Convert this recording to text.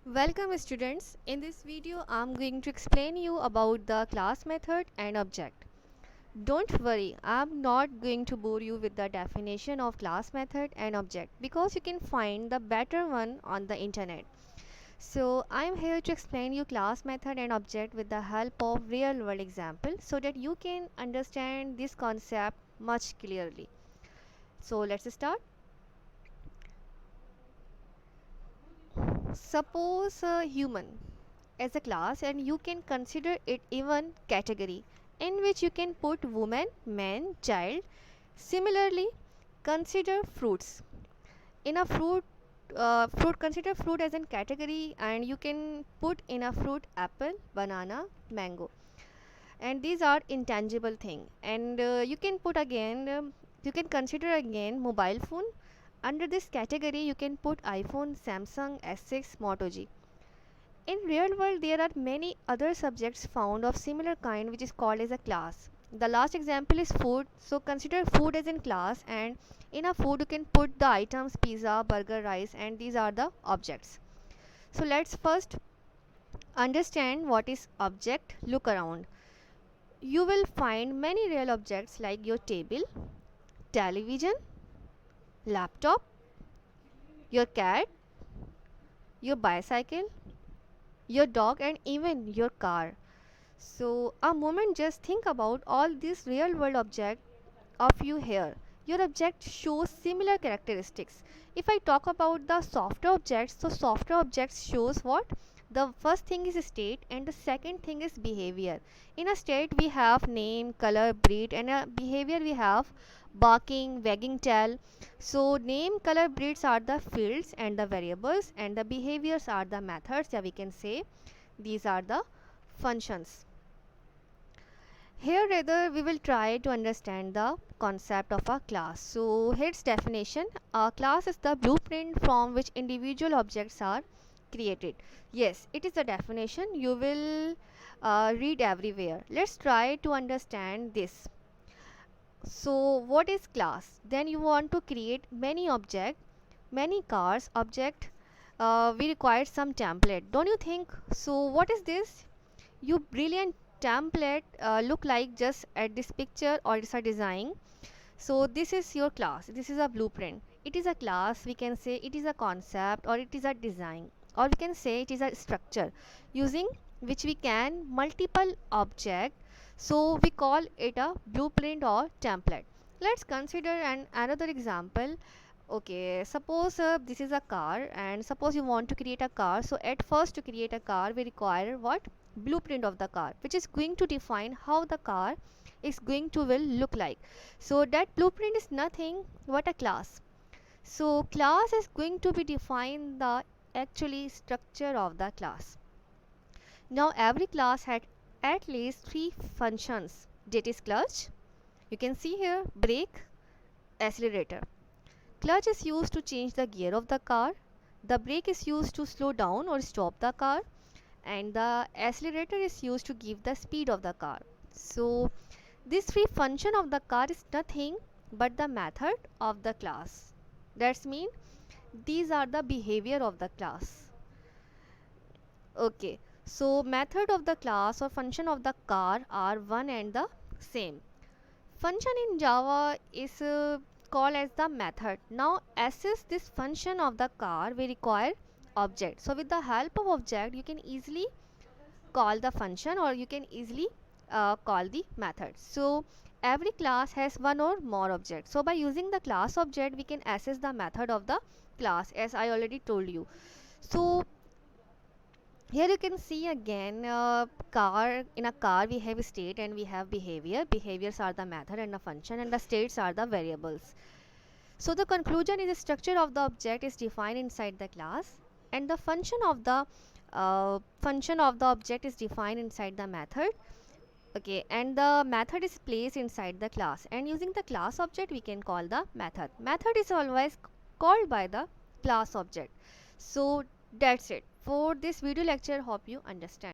Welcome students. In this video I'm going to explain you about the class method and object. Don't worry, I'm not going to bore you with the definition of class method and object because you can find the better one on the internet. So I'm here to explain you class method and object with the help of real world example so that you can understand this concept much clearly. So let's start. Suppose a human as a class and you can consider it even category in which you can put woman, man, child. Similarly, consider fruits. In a fruit consider fruit as a category and you can put in a fruit apple, banana, mango. And these are intangible thing. And you can put again you can consider again mobile phone. Under this category you can put iPhone, Samsung, S6, Moto G. In real world, there are many other subjects found of similar kind which is called as a class. The last example is food. So consider food as in class, and in a food you can put the items pizza, burger, rice, and these are the objects. So let's first understand what is object. Look around. You will find many real objects like your table, television, laptop, your cat, your bicycle, your dog, and even your car. So a moment, just think about all these real world objects of you here. Your object shows similar characteristics. If I talk about the software objects, so software objects shows what? The first thing is state and the second thing is behavior. In a state we have name, color, breed, and a behavior we have barking, wagging tail. So name, color, breeds are the fields and the variables, and the behaviors are the methods. Yeah, we can say these are the functions. Here rather we will try to understand the concept of a class. So here's definition. A class is the blueprint from which individual objects are created. Yes, it is a definition you will read everywhere. Let's try to understand this. So what is class? Then you want to create many object, many cars object. We require some template, don't you think? So what is this? You brilliant template look like just at this picture or it's a design. So this is your class, this is a blueprint. It is a class, we can say it is a concept or it is a design, or we can say it is a structure using which we can multiple object. So we call it a blueprint or template. Let's consider another example. Okay, suppose this is a car and suppose you want to create a car. So at first to create a car we require what? Blueprint of the car, which is going to define how the car is going to will look like. So that blueprint is nothing but a class. So class is going to be define the actually structure of the class. Now every class had at least three functions. That is clutch, you can see here, brake, accelerator. Clutch is used to change the gear of the car. The brake is used to slow down or stop the car, and the accelerator is used to give the speed of the car. So this three function of the car is nothing but the method of the class. That's mean these are the behavior of the class. Okay, so method of the class or function of the car are one and the same. Function in Java is called as the method. Now access this function of the car we require object. So with the help of object you can easily call the function or you can easily call the method. So every class has one or more objects. So by using the class object we can access the method of the class, as I already told you. So here you can see again car. In a car we have state and we have behavior. Behaviors are the method and the function, and the states are the variables. So the conclusion is the structure of the object is defined inside the class, and the function of the object is defined inside the method. Okay, and the method is placed inside the class, and using the class object we can call the method. Method is always called by the class object. So that's it for this video lecture. Hope you understand.